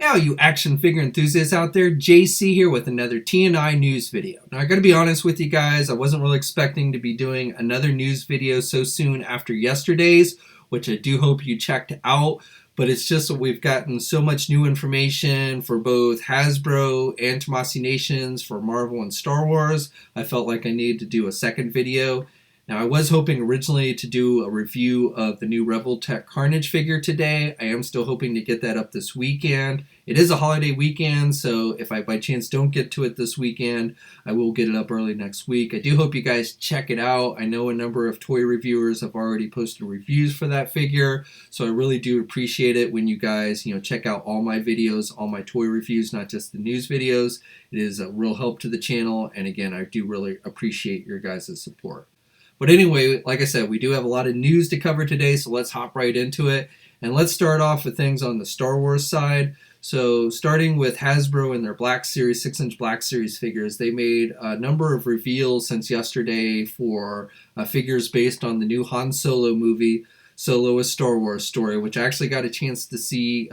Now, you action figure enthusiasts out there, JC here with another TNI news video. Now, I gotta be honest with you guys, I wasn't really expecting to be doing another news video so soon after yesterday's, which I do hope you checked out. But it's just that we've gotten so much new information for both Hasbro and Tomasi Nations for Marvel and Star Wars. I felt like I needed to do a second video. Now, I was hoping originally to do a review of the new Rebel Tech Carnage figure today. I am still hoping to get that up this weekend. It is a holiday weekend, so if I by chance don't get to it this weekend, I will get it up early next week. I do hope you guys check it out. I know a number of toy reviewers have already posted reviews for that figure, so I really do appreciate it when you guys, check out all my videos, all my toy reviews, not just the news videos. It is a real help to the channel, and again, I do really appreciate your guys' support. But anyway, like I said, we do have a lot of news to cover today, so let's hop right into it. And let's start off with things on the Star Wars side. So starting with Hasbro and their Black Series, 6-inch Black Series figures, they made a number of reveals since yesterday for figures based on the new Han Solo movie, Solo: A Star Wars Story, which I actually got a chance to see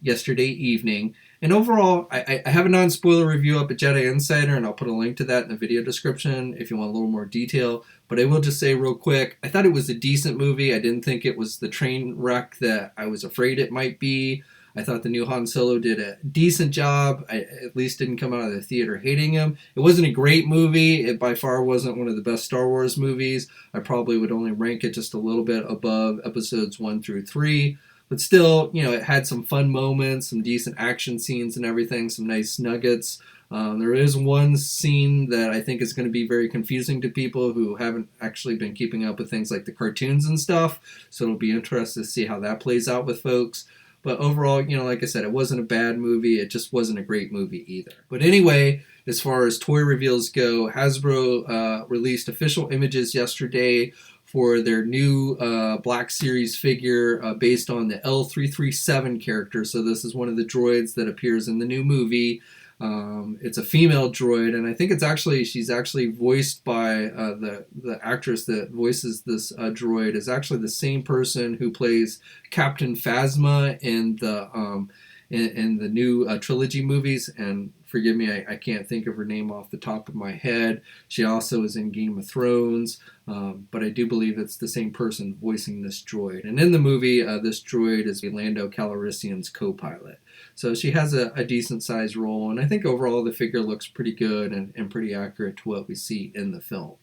yesterday evening. And overall, I have a non-spoiler review up at Jedi Insider, and I'll put a link to that in the video description if you want a little more detail. But I will just say real quick, I thought it was a decent movie. I didn't think it was the train wreck that I was afraid it might be. I thought the new Han Solo did a decent job. I at least didn't come out of the theater hating him. It wasn't a great movie. It by far wasn't one of the best Star Wars movies. I probably would only rank it just a little bit above episodes 1 through 3. But still, it had some fun moments, some decent action scenes and everything, some nice nuggets. There is one scene that I think is going to be very confusing to people who haven't actually been keeping up with things like the cartoons and stuff. So it'll be interesting to see how that plays out with folks. But overall, like I said, it wasn't a bad movie. It just wasn't a great movie either. But anyway, as far as toy reveals go, Hasbro released official images yesterday for their new Black Series figure based on the L337 character. So this is one of the droids that appears in the new movie. It's a female droid, and I think she's actually voiced by the actress that voices this droid is actually the same person who plays Captain Phasma in the new trilogy movies. And forgive me, I can't think of her name off the top of my head. She also is in Game of Thrones, but I do believe it's the same person voicing this droid. And in the movie, this droid is Lando Calrissian's co-pilot. So she has a decent-sized role, and I think overall the figure looks pretty good and pretty accurate to what we see in the film.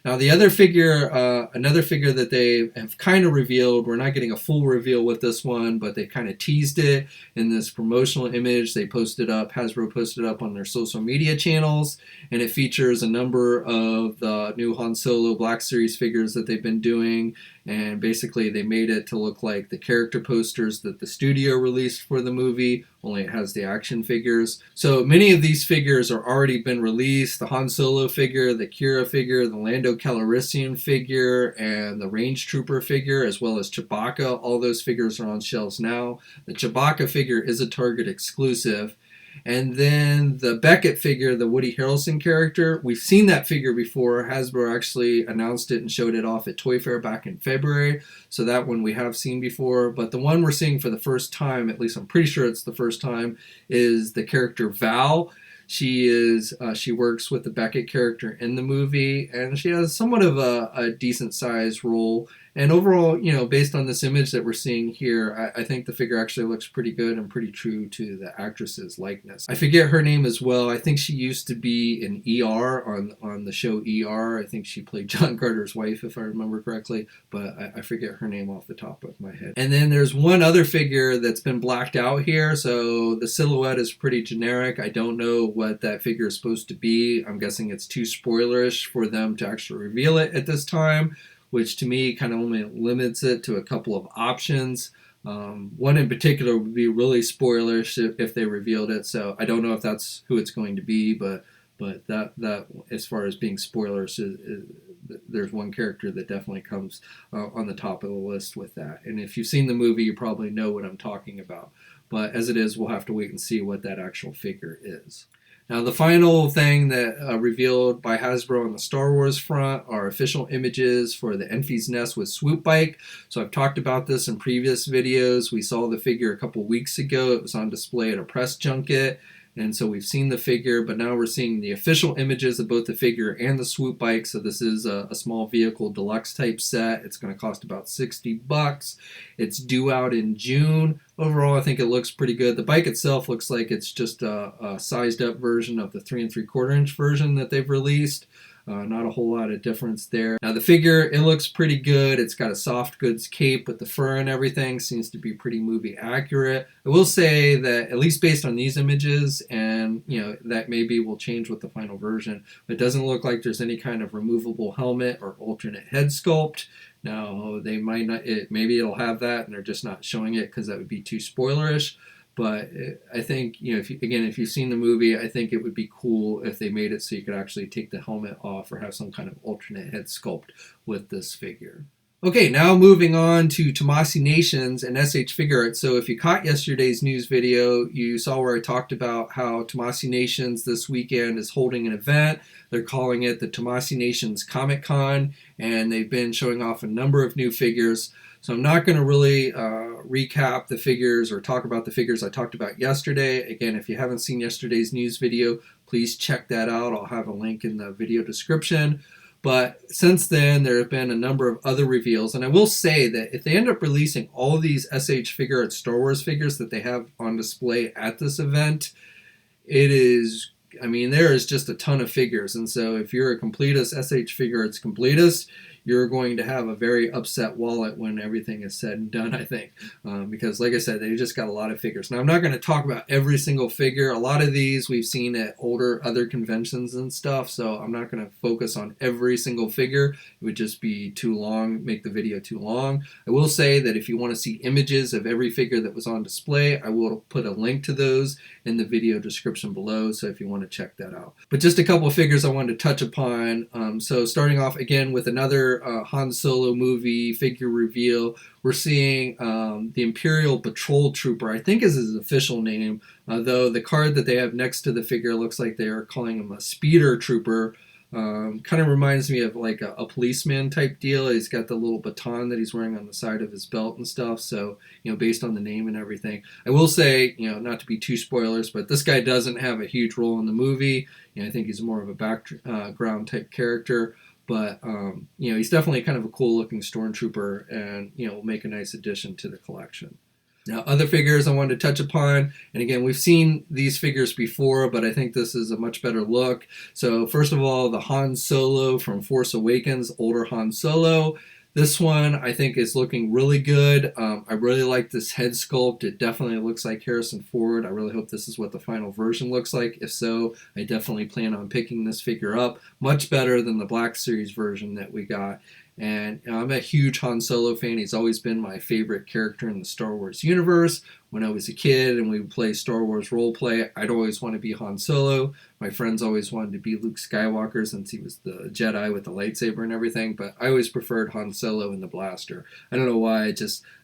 Now, the other figure, another figure that they have kind of revealed, we're not getting a full reveal with this one, but they kind of teased it in this promotional image they posted up, Hasbro posted up on their social media channels, and it features a number of the new Han Solo Black Series figures that they've been doing, and basically they made it to look like the character posters that the studio released for the movie, only it has the action figures. So many of these figures are already been released. The Han Solo figure, the Kira figure, the Lando Calrissian figure, and the Range Trooper figure, as well as Chewbacca. All those figures are on shelves now. The Chewbacca figure is a Target exclusive. And then the Beckett figure, the Woody Harrelson character, we've seen that figure before. Hasbro actually announced it and showed it off at Toy Fair back in February. So that one we have seen before. But the one we're seeing for the first time, at least I'm pretty sure it's the first time, is the character Val. She works with the Beckett character in the movie, and she has somewhat of a decent sized role. And overall, based on this image that we're seeing here, I think the figure actually looks pretty good and pretty true to the actress's likeness. I forget her name as well. I think she used to be in ER on the show ER. I think she played John Carter's wife, if I remember correctly, but I forget her name off the top of my head. And then there's one other figure that's been blacked out here, so the silhouette is pretty generic. I don't know what that figure is supposed to be. I'm guessing it's too spoilerish for them to actually reveal it at this time, which to me kind of only limits it to a couple of options. One in particular would be really spoilerish if they revealed it, so I don't know if that's who it's going to be, but that as far as being spoilers, there's one character that definitely comes on the top of the list with that. And if you've seen the movie, you probably know what I'm talking about. But as it is, we'll have to wait and see what that actual figure is. Now, the final thing that revealed by Hasbro on the Star Wars front are official images for the Enfys Nest with Swoop Bike. So I've talked about this in previous videos. We saw the figure a couple weeks ago. It was on display at a press junket. And so we've seen the figure, but now we're seeing the official images of both the figure and the Swoop Bike. So this is a small vehicle deluxe type set. It's going to cost about $60. It's due out in June. Overall, I think it looks pretty good. The bike itself looks like it's just a sized up version of the 3 3/4 inch version that they've released. Not a whole lot of difference there. Now the figure, it looks pretty good. It's got a soft goods cape with the fur and everything. Seems to be pretty movie accurate. I will say that at least based on these images, and that maybe will change with the final version, but it doesn't look like there's any kind of removable helmet or alternate head sculpt. Now they might not. Maybe it'll have that, and they're just not showing it because that would be too spoilerish. But I think, if you've seen the movie, I think it would be cool if they made it so you could actually take the helmet off or have some kind of alternate head sculpt with this figure. Okay, now moving on to Tomasi Nations and SH Figuarts. So if you caught yesterday's news video, you saw where I talked about how Tomasi Nations this weekend is holding an event. They're calling it the Tomasi Nations Comic Con, and they've been showing off a number of new figures. So I'm not going to really recap the figures or talk about the figures I talked about yesterday. Again, if you haven't seen yesterday's news video, please check that out. I'll have a link in the video description. But since then, there have been a number of other reveals. And I will say that if they end up releasing all of these SH Figuarts Star Wars figures that they have on display at this event, there is just a ton of figures. And so if you're a completist, SH Figuarts completist, you're going to have a very upset wallet when everything is said and done, I think. Because like I said, they just got a lot of figures. Now, I'm not going to talk about every single figure. A lot of these we've seen at other conventions and stuff, so I'm not going to focus on every single figure. It would just be too long, make the video too long. I will say that if you want to see images of every figure that was on display, I will put a link to those in the video description below, so if you want to check that out. But just a couple of figures I wanted to touch upon. So starting off again with another Han Solo movie figure reveal, we're seeing the Imperial Patrol Trooper, I think is his official name, though the card that they have next to the figure looks like they are calling him a Speeder Trooper. Kind of reminds me of like a policeman type deal. He's got the little baton that he's wearing on the side of his belt and stuff. So, based on the name and everything. I will say, not to be too spoilers, but this guy doesn't have a huge role in the movie. I think he's more of a background type character. But, he's definitely kind of a cool looking stormtrooper and, will make a nice addition to the collection. Now, other figures I wanted to touch upon, and again, we've seen these figures before, but I think this is a much better look. So first of all, the Han Solo from Force Awakens, older Han Solo. This one I think is looking really good. I really like this head sculpt. It definitely looks like Harrison Ford. I really hope this is what the final version looks like. If so, I definitely plan on picking this figure up. Much better than the Black Series version that we got. And I'm a huge Han Solo fan. He's always been my favorite character in the Star Wars universe. When I was a kid and we would play Star Wars roleplay, I'd always want to be Han Solo. My friends always wanted to be Luke Skywalker since he was the Jedi with the lightsaber and everything, but I always preferred Han Solo and the blaster. I don't know why,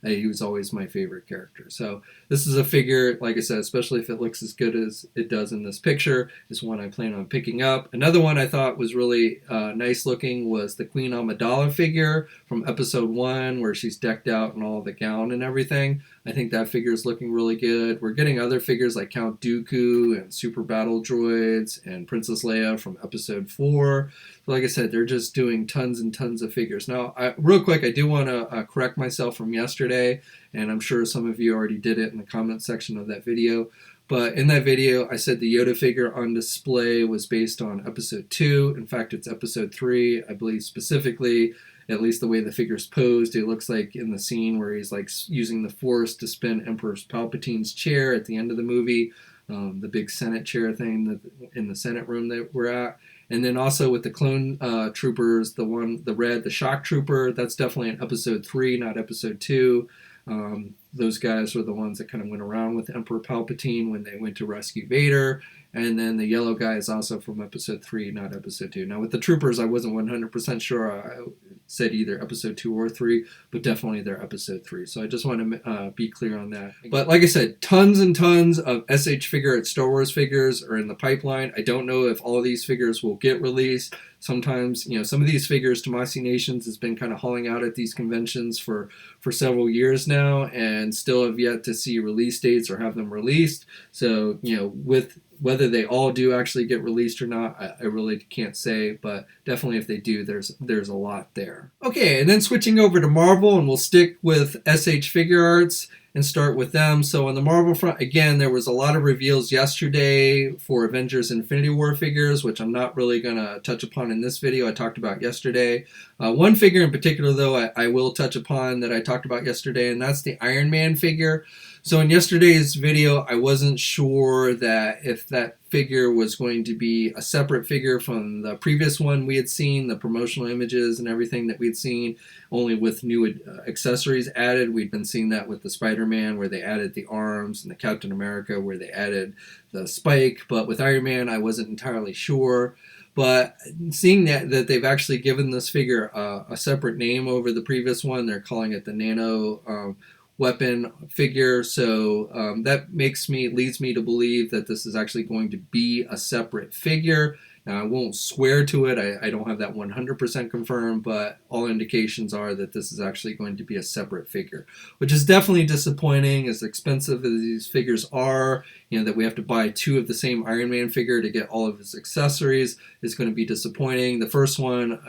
he was always my favorite character. So this is a figure, like I said, especially if it looks as good as it does in this picture, is one I plan on picking up. Another one I thought was really nice looking was the Queen Amidala figure from Episode 1, where she's decked out in all the gown and everything. I think that figure is looking really good. We're getting other figures like Count Dooku and Super Battle Droids and Princess Leia from Episode 4. So like I said, they're just doing tons and tons of figures. Now, real quick, I do want to correct myself from yesterday, and I'm sure some of you already did it in the comment section of that video. But in that video, I said the Yoda figure on display was based on Episode 2. In fact, it's Episode 3, I believe specifically. At least the way the figure's posed, it looks like in the scene where he's like using the Force to spin Emperor Palpatine's chair at the end of the movie, the big Senate chair thing in the Senate room that we're at. And then also with the clone troopers, the shock trooper, that's definitely in Episode 3, not Episode 2. Those guys were the ones that kind of went around with Emperor Palpatine when they went to rescue Vader. And then the yellow guy is also from episode 3, not episode 2. Now with the troopers, I wasn't 100% sure. I said either episode 2 or 3, but definitely they're episode 3. So I just want to be clear on that. But like I said, tons and tons of SH Figuarts Star Wars figures are in the pipeline. I don't know if all of these figures will get released. Sometimes, some of these figures, Tomasi Nations has been kind of hauling out at these conventions for several years now and still have yet to see release dates or have them released. So, with whether they all do actually get released or not, I really can't say, but definitely if they do, there's a lot there. Okay, and then switching over to Marvel, and we'll stick with SH Figuarts and start with them. So on the Marvel front, again, there was a lot of reveals yesterday for Avengers Infinity War figures, which I'm not really going to touch upon in this video. I talked about yesterday. One figure in particular, though, I will touch upon that I talked about yesterday, and that's the Iron Man figure. So in yesterday's video, I wasn't sure that if that figure was going to be a separate figure from the previous one we had seen, the promotional images and everything that we'd seen, only with new accessories added. We'd been seeing that with the Spider-Man, where they added the arms, and the Captain America, where they added the spike. But with Iron Man, I wasn't entirely sure. But seeing that they've actually given this figure a separate name over the previous one, they're calling it the Nano weapon figure, so that leads me to believe that this is actually going to be a separate figure. Now, I won't swear to it. I don't have that 100% confirmed, but all indications are that this is actually going to be a separate figure, which is definitely disappointing. As expensive as these figures are, that we have to buy 2 of the same Iron Man figure to get all of his accessories is going to be disappointing. The first one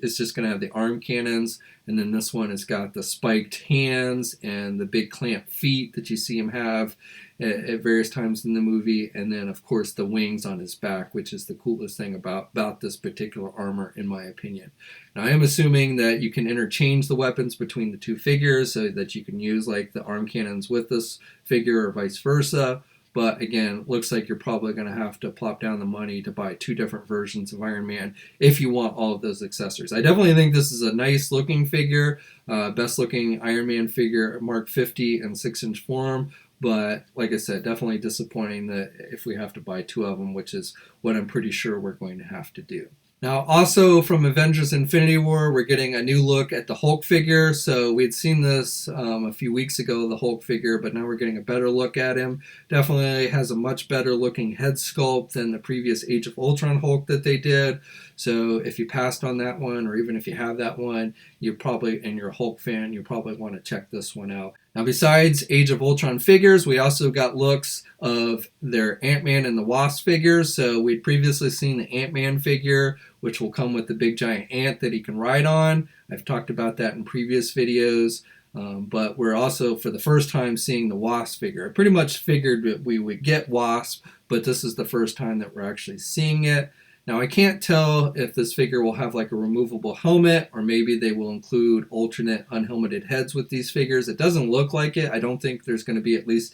is just going to have the arm cannons, and then this one has got the spiked hands and the big clamp feet that you see him have at various times in the movie, and then of course the wings on his back, which is the coolest thing about this particular armor, in my opinion. Now, I am assuming that you can interchange the weapons between the 2 figures, so that you can use like the arm cannons with this figure or vice versa. But again, looks like you're probably going to have to plop down the money to buy 2 different versions of Iron Man if you want all of those accessories. I definitely think this is a nice looking figure, best looking Iron Man figure, Mark 50 in 6-inch form. But like I said, definitely disappointing that if we have to buy 2 of them, which is what I'm pretty sure we're going to have to do. Now, also from Avengers Infinity War, we're getting a new look at the Hulk figure. So we'd seen this a few weeks ago, the Hulk figure, but now we're getting a better look at him. Definitely has a much better looking head sculpt than the previous Age of Ultron Hulk that they did. So if you passed on that one, or even if you have that one, and you're a Hulk fan, you probably want to check this one out. Now, besides Age of Ultron figures, we also got looks of their Ant-Man and the Wasp figures. So we'd previously seen the Ant-Man figure, which will come with the big giant ant that he can ride on. I've talked about that in previous videos. But we're also, for the first time, seeing the Wasp figure. I pretty much figured that we would get Wasp, but this is the first time that we're actually seeing it. Now, I can't tell if this figure will have like a removable helmet, or maybe they will include alternate unhelmeted heads with these figures. It doesn't look like it. I don't think there's going to be, at least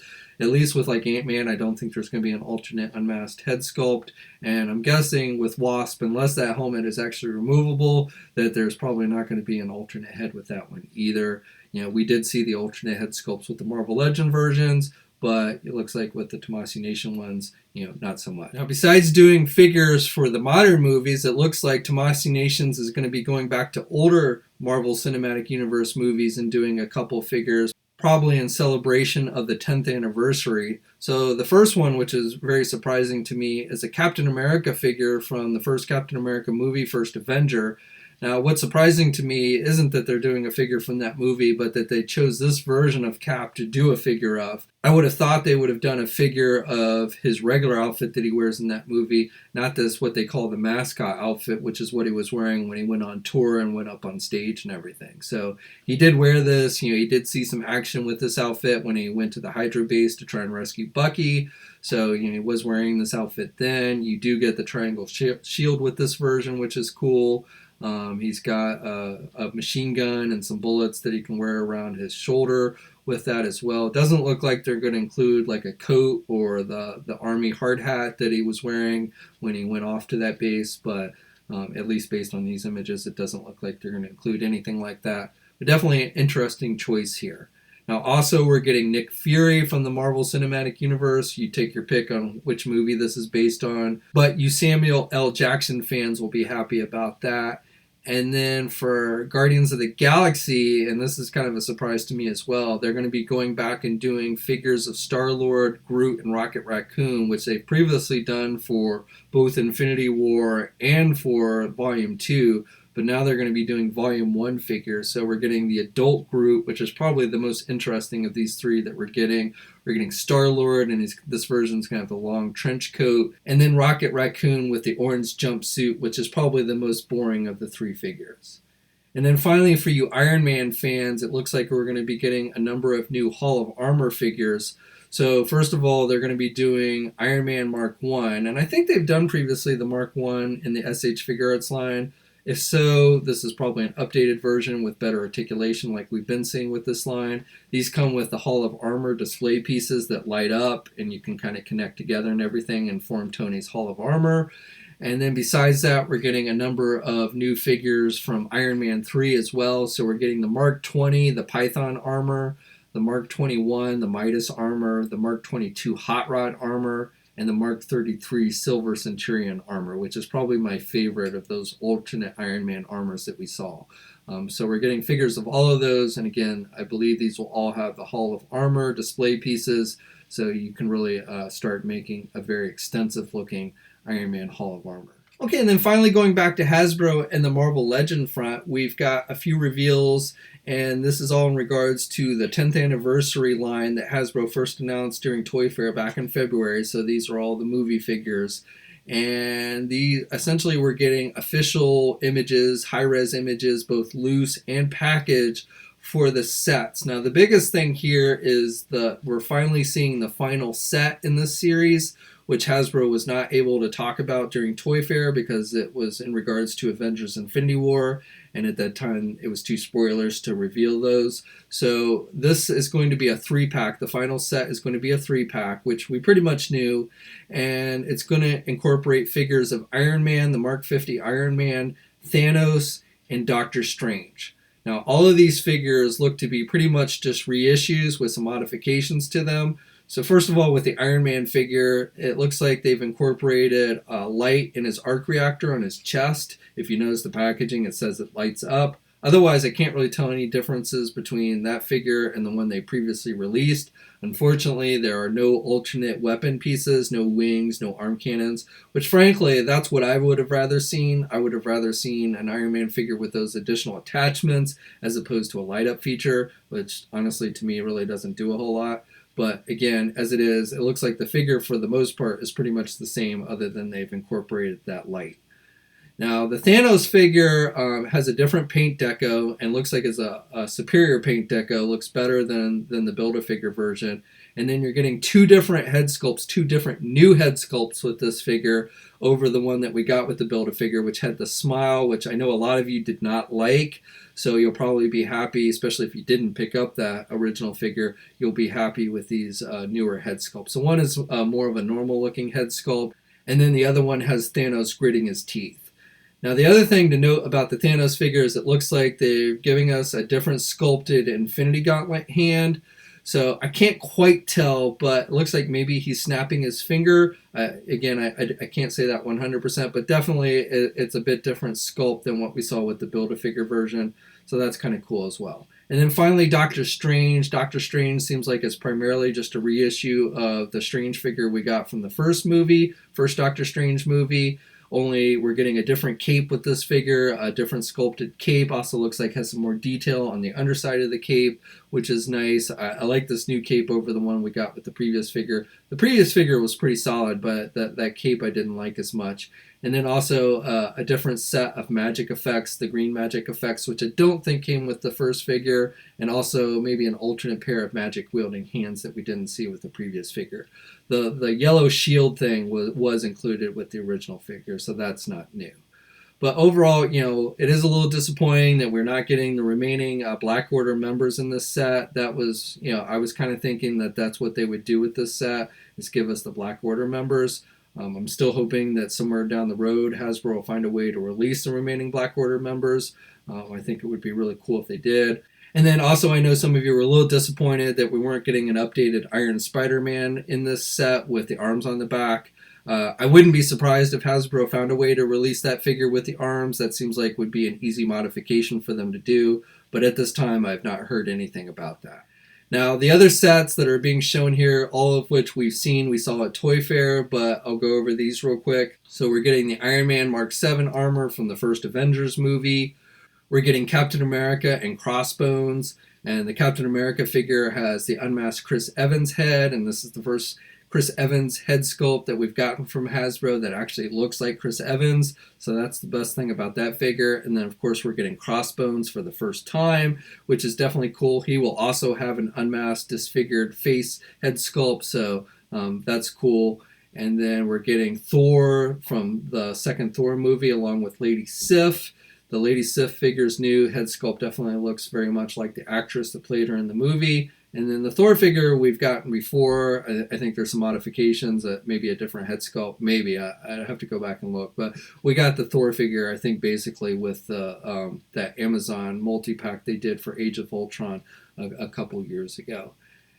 with like Ant-Man, I don't think there's going to be an alternate unmasked head sculpt. And I'm guessing with Wasp, unless that helmet is actually removable, that there's probably not going to be an alternate head with that one either. We did see the alternate head sculpts with the Marvel Legends versions, but it looks like with the Tomasi Nation ones, not so much. Now, besides doing figures for the modern movies, it looks like Tomasi Nations is going to be going back to older Marvel Cinematic Universe movies and doing a couple figures, probably in celebration of the 10th anniversary. So the first one, which is very surprising to me, is a Captain America figure from the first Captain America movie, First Avenger. Now, what's surprising to me isn't that they're doing a figure from that movie, but that they chose this version of Cap to do a figure of. I would have thought they would have done a figure of his regular outfit that he wears in that movie, not this, what they call the mascot outfit, which is what he was wearing when he went on tour and went up on stage and everything. So he did wear this. He did see some action with this outfit when he went to the Hydra base to try and rescue Bucky. So he was wearing this outfit then. You do get the triangle shield with this version, which is cool. He's got a machine gun and some bullets that he can wear around his shoulder with that as well. It doesn't look like they're going to include like a coat or the army hard hat that he was wearing when he went off to that base, but at least based on these images, it doesn't look like they're going to include anything like that. But definitely an interesting choice here. Now, also, we're getting Nick Fury from the Marvel Cinematic Universe. You take your pick on which movie this is based on. But you Samuel L. Jackson fans will be happy about that. And then for Guardians of the Galaxy, and this is kind of a surprise to me as well, they're going to be going back and doing figures of Star-Lord, Groot, and Rocket Raccoon, which they've previously done for both Infinity War and for Volume 2. But now they're going to be doing Volume 1 figures. So we're getting the adult Groot, which is probably the most interesting of these three that we're getting. We're getting Star-Lord, and this version's going to have the long trench coat. And then Rocket Raccoon with the orange jumpsuit, which is probably the most boring of the three figures. And then finally, for you Iron Man fans, it looks like we're going to be getting a number of new Hall of Armor figures. So first of all, they're going to be doing Iron Man Mark 1. And I think they've done previously the Mark 1 in the SH Figuarts line. If so, this is probably an updated version with better articulation like we've been seeing with this line. These come with the Hall of Armor display pieces that light up and you can kind of connect together and everything and form Tony's Hall of Armor. And then besides that, we're getting a number of new figures from Iron Man 3 as well. So we're getting the Mark 20, the Python Armor, the Mark 21, the Midas Armor, the Mark 22 Hot Rod Armor, and the Mark 33 Silver Centurion armor, which is probably my favorite of those alternate Iron Man armors that we saw. So we're getting figures of all of those, and again, I believe these will all have the Hall of Armor display pieces, so you can really start making a very extensive looking Iron Man Hall of Armor. Okay, and then finally going back to Hasbro and the Marvel Legend front, we've got a few reveals, and this is all in regards to the 10th anniversary line that Hasbro first announced during Toy Fair back in February. So these are all the movie figures. And essentially we're getting official images, high-res images, both loose and packaged for the sets. Now the biggest thing here is we're finally seeing the final set in this series, which Hasbro was not able to talk about during Toy Fair because it was in regards to Avengers Infinity War, and at that time it was too spoilers to reveal those. So this is going to be a 3-pack. The final set is going to be a 3-pack, which we pretty much knew, and it's going to incorporate figures of Iron Man, the Mark 50 Iron Man, Thanos, and Doctor Strange. Now all of these figures look to be pretty much just reissues with some modifications to them. So first of all, with the Iron Man figure, it looks like they've incorporated a light in his arc reactor on his chest. If you notice the packaging, it says it lights up. Otherwise, I can't really tell any differences between that figure and the one they previously released. Unfortunately, there are no alternate weapon pieces, no wings, no arm cannons, which frankly, that's what I would have rather seen. I would have rather seen an Iron Man figure with those additional attachments as opposed to a light up feature, which honestly to me really doesn't do a whole lot. But again, as it is, it looks like the figure for the most part is pretty much the same other than they've incorporated that light. Now, the Thanos figure has a different paint deco and looks like it's a superior paint deco. Looks better than the Build-A-Figure version. And then you're getting two different head sculpts, two different new head sculpts with this figure over the one that we got with the Build-A-Figure, which had the smile, which I know a lot of you did not like. So you'll probably be happy, especially if you didn't pick up that original figure, you'll be happy with these newer head sculpts. So one is more of a normal looking head sculpt, and then the other one has Thanos gritting his teeth. Now, the other thing to note about the Thanos figure is it looks like they're giving us a different sculpted Infinity Gauntlet hand. So I can't quite tell, but it looks like maybe he's snapping his finger. Again, I can't say that 100%, but definitely it's a bit different sculpt than what we saw with the Build-A-Figure version. So that's kind of cool as well. And then finally, Doctor Strange. Doctor Strange seems like it's primarily just a reissue of the Strange figure we got from the first Doctor Strange movie. Only we're getting a different cape with this figure, a different sculpted cape. Also looks like has some more detail on the underside of the cape, which is nice. I like this new cape over the one we got with the previous figure. The previous figure was pretty solid, but that cape I didn't like as much. And then also a different set of magic effects, the green magic effects, which I don't think came with the first figure, and also maybe an alternate pair of magic wielding hands that we didn't see with the previous figure. The yellow shield thing was included with the original figure, so that's not new. But overall, it is a little disappointing that we're not getting the remaining Black Order members in this set. That was, I was kind of thinking that that's what they would do with this set, is give us the Black Order members. I'm still hoping that somewhere down the road, Hasbro will find a way to release the remaining Black Order members. I think it would be really cool if they did. And then also, I know some of you were a little disappointed that we weren't getting an updated Iron Spider-Man in this set with the arms on the back. I wouldn't be surprised if Hasbro found a way to release that figure with the arms. That seems like would be an easy modification for them to do. But at this time, I've not heard anything about that. Now, the other sets that are being shown here, all of which we've seen, we saw at Toy Fair, but I'll go over these real quick. So we're getting the Iron Man Mark 7 armor from the first Avengers movie. We're getting Captain America and Crossbones, and the Captain America figure has the unmasked Chris Evans head, and this is the first Chris Evans head sculpt that we've gotten from Hasbro that actually looks like Chris Evans, so that's the best thing about that figure. And then of course we're getting Crossbones for the first time, which is definitely cool. He will also have an unmasked disfigured face head sculpt, so that's cool. And then we're getting Thor from the second Thor movie along with Lady Sif. The Lady Sif figure's new head sculpt definitely looks very much like the actress that played her in the movie. And then the Thor figure we've gotten before. I think there's some modifications, maybe a different head sculpt. Maybe. I'd have to go back and look. But we got the Thor figure, I think, basically with that Amazon multi-pack they did for Age of Ultron a couple years ago.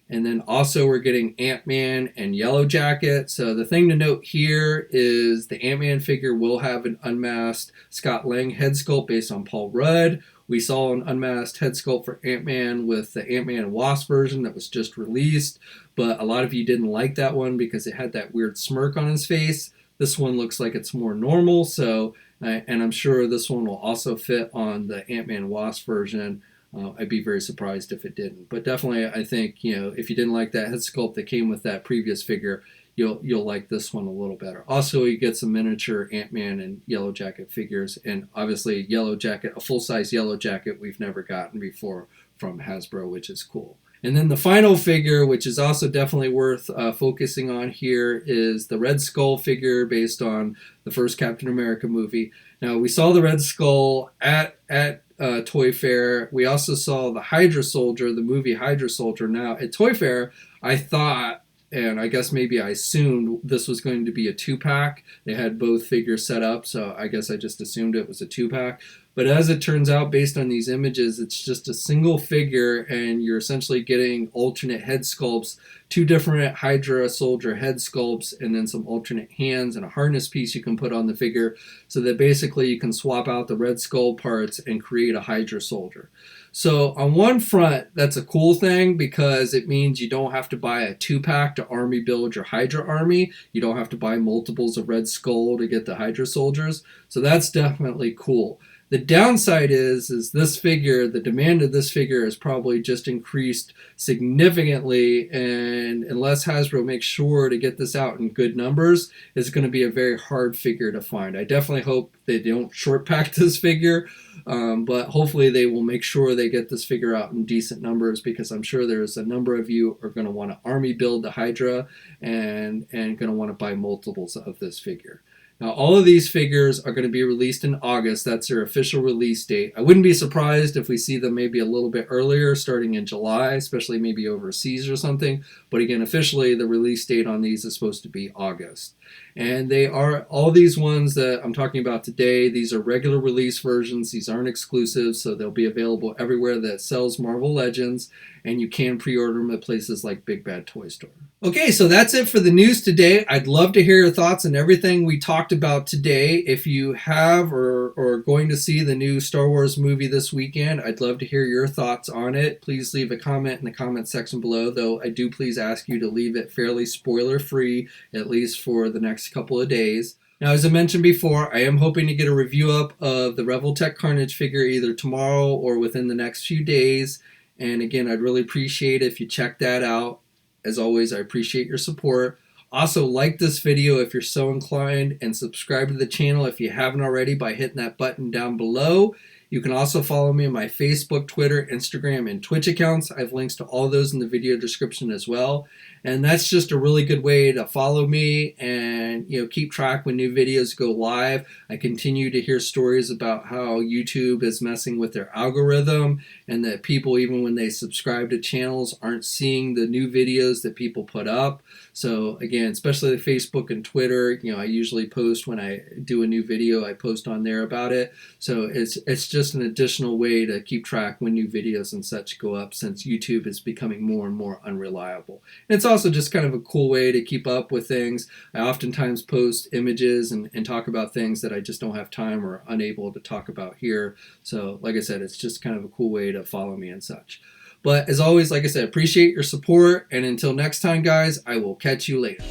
And then also we're getting Ant-Man and Yellow Jacket. So the thing to note here is the Ant-Man figure will have an unmasked Scott Lang head sculpt based on Paul Rudd. We saw an unmasked head sculpt for Ant-Man with the Ant-Man and Wasp version that was just released, but a lot of you didn't like that one because it had that weird smirk on his face. This one looks like it's more normal, so and I'm sure this one will also fit on the Ant-Man and Wasp version. I'd be very surprised if it didn't. But definitely, I think, if you didn't like that head sculpt that came with that previous figure, you'll like this one a little better. Also, you get some miniature Ant-Man and Yellow Jacket figures, and obviously Yellow Jacket, a full-size Yellow Jacket we've never gotten before from Hasbro, which is cool. And then the final figure, which is also definitely worth focusing on here, is the Red Skull figure based on the first Captain America movie. Now, we saw the Red Skull at Toy Fair. We also saw the Hydra Soldier, the movie Hydra Soldier. Now, at Toy Fair, I thought, and I guess maybe I assumed this was going to be a 2-pack. They had both figures set up, so I guess I just assumed it was a 2-pack. But as it turns out, based on these images, it's just a single figure, and you're essentially getting alternate head sculpts, 2 different Hydra Soldier head sculpts, and then some alternate hands and a harness piece you can put on the figure, so that basically you can swap out the Red Skull parts and create a Hydra Soldier. So on one front, that's a cool thing because it means you don't have to buy a 2-pack to army build your Hydra army. You don't have to buy multiples of Red Skull to get the Hydra soldiers. So that's definitely cool. The downside is this figure, the demand of this figure has probably just increased significantly, and unless Hasbro makes sure to get this out in good numbers, it's going to be a very hard figure to find. I definitely hope they don't short pack this figure, but hopefully they will make sure they get this figure out in decent numbers, because I'm sure there's a number of you are going to want to army build the Hydra and going to want to buy multiples of this figure. Now, all of these figures are going to be released in August. That's their official release date. I wouldn't be surprised if we see them maybe a little bit earlier, starting in July, especially maybe overseas or something. But again, officially, the release date on these is supposed to be August. And they are, all these ones that I'm talking about today, these are regular release versions. These aren't exclusives, so they'll be available everywhere that sells Marvel Legends, and you can pre-order them at places like Big Bad Toy Store. Okay, so that's it for the news today. I'd love to hear your thoughts on everything we talked about today. If you have or are going to see the new Star Wars movie this weekend, I'd love to hear your thoughts on it. Please leave a comment in the comment section below, though I do please ask you to leave it fairly spoiler-free, at least for the next couple of days. Now, as I mentioned before, I am hoping to get a review up of the Revoltech Carnage figure either tomorrow or within the next few days. And again, I'd really appreciate it if you check that out. As always, I appreciate your support. Also, like this video if you're so inclined, and subscribe to the channel if you haven't already by hitting that button down below. You can also follow me on my Facebook, Twitter, Instagram, and Twitch accounts. I have links to all those in the video description as well. And that's just a really good way to follow me and keep track when new videos go live. I continue to hear stories about how YouTube is messing with their algorithm, and that people, even when they subscribe to channels, aren't seeing the new videos that people put up. So again, especially Facebook and Twitter, I usually post when I do a new video, I post on there about it. So it's just just an additional way to keep track when new videos and such go up, since YouTube is becoming more and more unreliable. And it's also just kind of a cool way to keep up with things. I oftentimes post images and talk about things that I just don't have time or unable to talk about here. So like I said, it's just kind of a cool way to follow me and such. But as always, like I said, appreciate your support. And until next time, guys, I will catch you later.